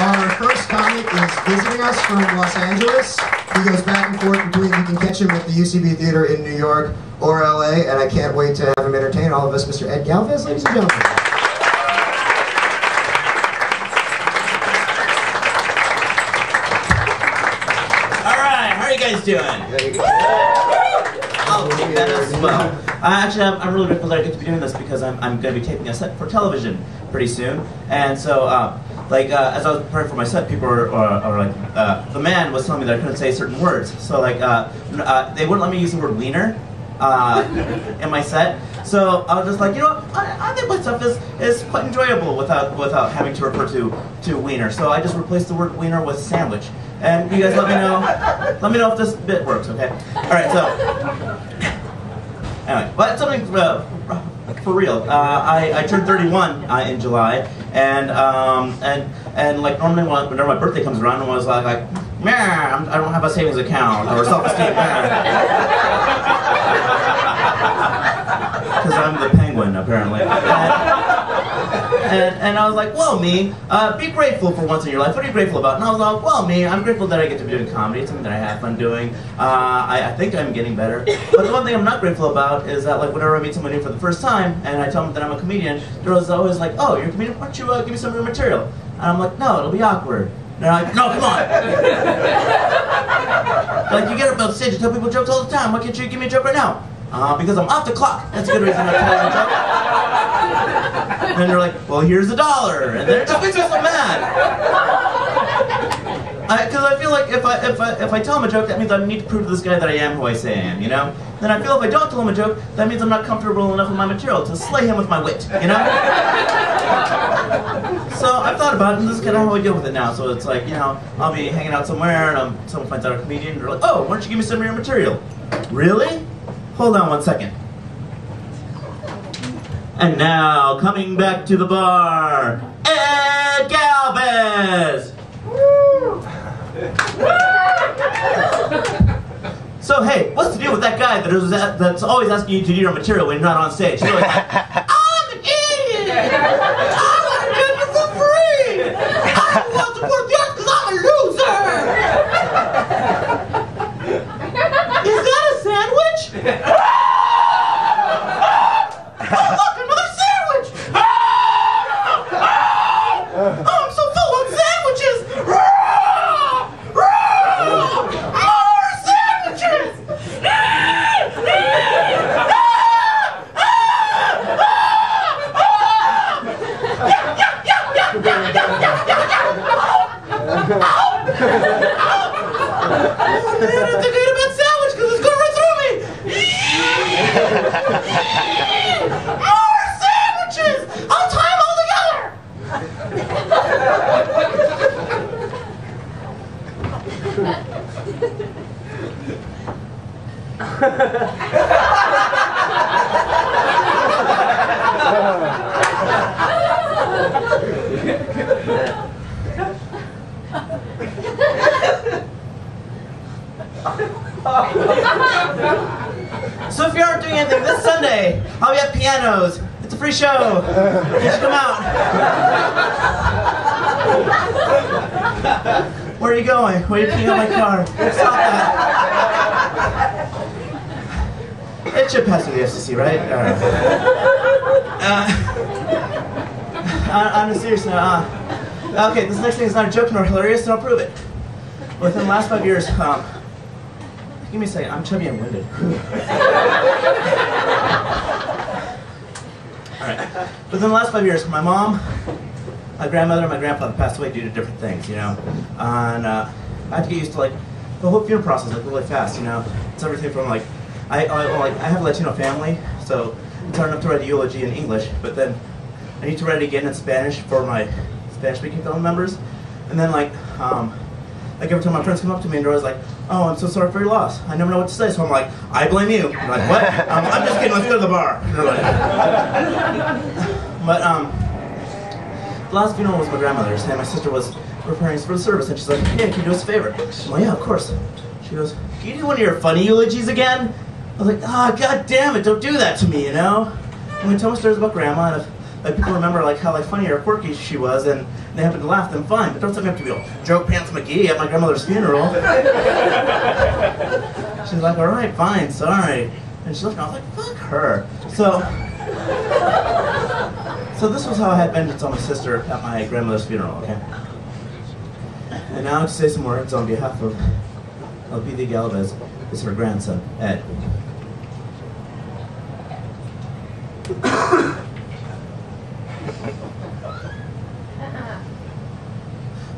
Our first comic is visiting us from Los Angeles. He goes back and forth between, you can catch him at the UCB Theater in New York or LA, and I can't wait to have him entertain all of us, Mr. Ed Galvez, ladies and gentlemen. Alright, how are you guys doing? I'll take that as well. Actually, I'm really grateful that I get to be doing this because I'm going to be taping a set for television pretty soon. And so, as I was preparing for my set, people were like, the man was telling me that I couldn't say certain words. So, they wouldn't let me use the word wiener in my set. So I was just like, you know what, I think my stuff is quite enjoyable without having to refer to wiener. So I just replaced the word wiener with sandwich. And you guys let me know if this bit works, okay? Alright, so anyway, but something for real. I turned 31 in July, and like normally whenever my birthday comes around, I was like, man, I don't have a savings account or self-esteem, because I'm the penguin apparently. And I was like, well, me, be grateful for once in your life. What are you grateful about? And I was like, well, me, I'm grateful that I get to be doing comedy. It's something that I have fun doing. I think I'm getting better. But the one thing I'm not grateful about is that, like, whenever I meet someone new for the first time and I tell them that I'm a comedian, they're always like, oh, you're a comedian? Why don't you give me some of your material? And I'm like, no, it'll be awkward. And they're like, no, come on. Like, you get up on stage and tell people jokes all the time. Why can't you give me a joke right now? Because I'm off the clock. That's a good reason I'm telling a joke. And then they're like, well, here's $1. And then it just makes me so mad. Because I feel like if I tell him a joke, that means I need to prove to this guy that I am who I say I am, you know? Then I feel if I don't tell him a joke, that means I'm not comfortable enough with my material to slay him with my wit, you know? So I've thought about it, and this is kind of how I deal with it now. So it's like, you know, I'll be hanging out somewhere, and someone finds out I'm a comedian, and they're like, oh, why don't you give me some of your material? Really? Hold on one second. And now, coming back to the bar, Ed Galvez! Woo! So hey, what's the deal with that guy that's always asking you to do your material when you're not on stage? You're like, I'm an idiot! I want to do it for free! I don't want to support the arts because I'm a loser! Is that a sandwich? I think I ate a bad sandwich because it's going right through me! More sandwiches! I'll tie them all together! So if you aren't doing anything this Sunday, I'll be at Pianos. It's a free show. You should come out. Where are you going? Where are you peeing on my car? Stop that. It should pass through the FCC, right? On a serious note, okay, this next thing is not a joke nor hilarious, and I'll prove it. Within the last 5 years, give me a second, I'm chubby and winded. Alright. Within the last 5 years, my mom, my grandmother, and my grandfather passed away due to different things, you know. And I had to get used to, like, the whole funeral process, like, really fast, you know. It's everything from, like, I have a Latino family, so it's hard enough to write a eulogy in English, but then I need to write it again in Spanish for my Spanish-speaking family members. And then, like every time my friends come up to me and they're always like, oh, I'm so sorry for your loss. I never know what to say, so I'm like, I blame you. I'm like, what? I'm just kidding, let's go to the bar. And they're like, but, the last funeral was my grandmother's, and my sister was preparing for the service, and she's like, hey, can you do us a favor? I'm like, yeah, of course. She goes, can you do one of your funny eulogies again? I was like, ah, god damn it, don't do that to me, you know? And we tell me stories about grandma, and if like, people remember like how like funny or quirky she was, and they happen to laugh, then fine, but don't set me up to be all Joe Pants McGee at my grandmother's funeral. She's like, all right, fine, sorry. And she looked, and I was like, fuck her. So this was how I had vengeance on my sister at my grandmother's funeral, okay? And now to say some words on behalf of LPD Galvez is her grandson, Ed.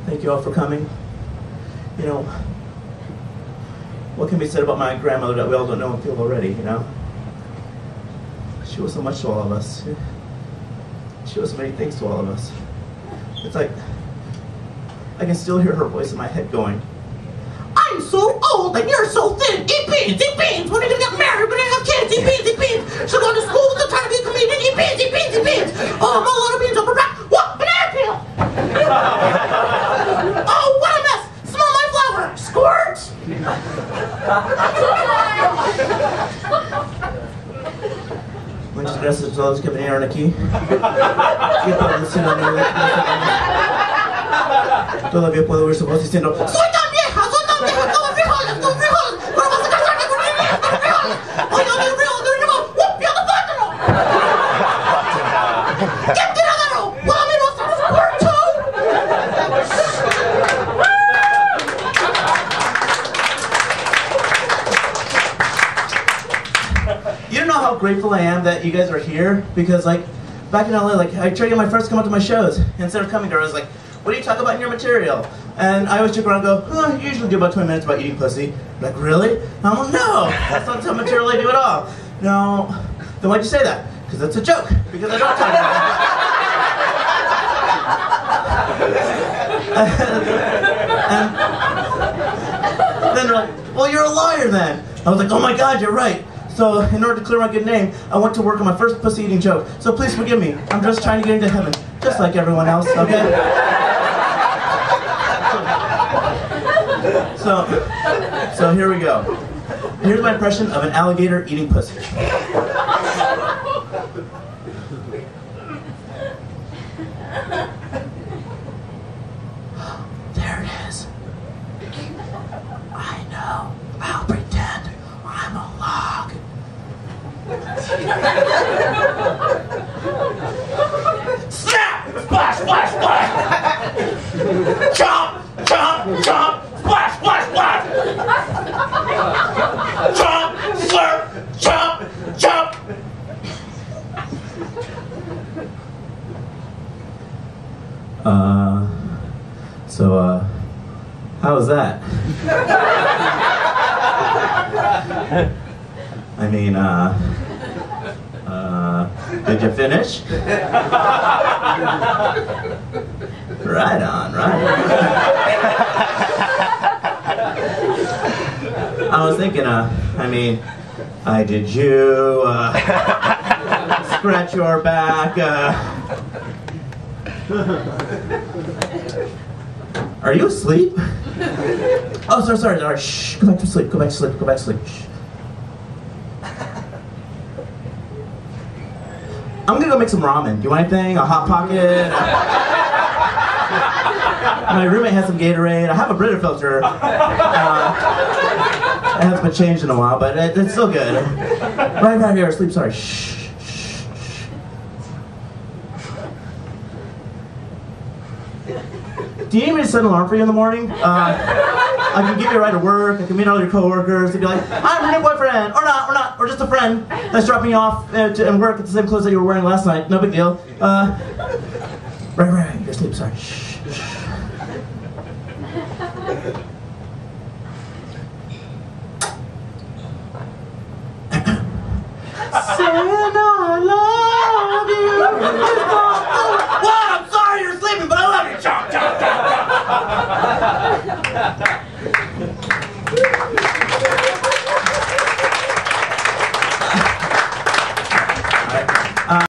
Thank you all for coming. You know, what can be said about my grandmother that we all don't know and feel already, you know? She was so much to all of us. She was so many things to all of us. It's like, I can still hear her voice in my head going, I'm so old and you're so thin. Eat beans, eat beans. When are you gonna get married? When are you gonna have kids? Eat beans, eat beans. She'll go to school, still trying to be a comedian. Eat beans, eat beans, eat beans. Oh, I'm a lot of beans over back. What? Banana peel. Oh, what a mess. Smell my flower. Squirt. Muchas gracias a todos que vinieron aquí. Todavía puedo oír su voz diciendo, ¡soy tan vieja! ¡Soy tan vieja! ¡Como frijoles! ¡Como frijoles! ¡Pero vas a casarte con niños! ¡Como frijoles! ¡Oh, no, no, no, no, no! ¡Whoop! ¡Yo the plátano! ¡Get tiradero! ¡Well, me was a squirt too! You don't know how grateful I am that you guys are here, because like, back in LA, like, I tried to get my friends to come out to my shows. Instead of coming there, I was like, what do you talk about in your material? And I always joke around and go, oh, you usually do about 20 minutes about eating pussy. Like, really? And I'm like, no, that's not the material I do at all. No, then why'd you say that? Because that's a joke, because I don't talk about that. And then they're like, well, you're a liar then. I was like, oh my God, you're right. So in order to clear my good name, I went to work on my first pussy eating joke. So please forgive me. I'm just trying to get into heaven, just like everyone else, okay? So here we go. Here's my impression of an alligator eating pussy. There it is. I know. I'll pretend I'm a log. Snap! Splash, splash, splash! Chomp! Chomp! Chomp! Splash, splash, splash! Chomp! Slurp! Chomp! Chomp! How was that? I mean, did you finish? Right on, right on. I was thinking, did you, scratch your back, Are you asleep? Oh, sorry, shh, go back to sleep, go back to sleep, go back to sleep, shh. I'm gonna go make some ramen. Do you want anything? A Hot Pocket? My roommate has some Gatorade. I have a Brita filter. It hasn't been changed in a while, but it's still good. Right here, sleep, sorry. Shh, shh, shh. Do you need me to set an alarm for you in the morning? I can give you a ride to work, I can meet all your coworkers, and be like, I'm your new boyfriend, or not, or just a friend that's dropping you off and work at the same clothes that you were wearing last night, no big deal. Right, you're asleep, sorry. Shh, shh. Saying I love you. What? I'm sorry you're sleeping, but I love you. Chomp, chomp, chomp.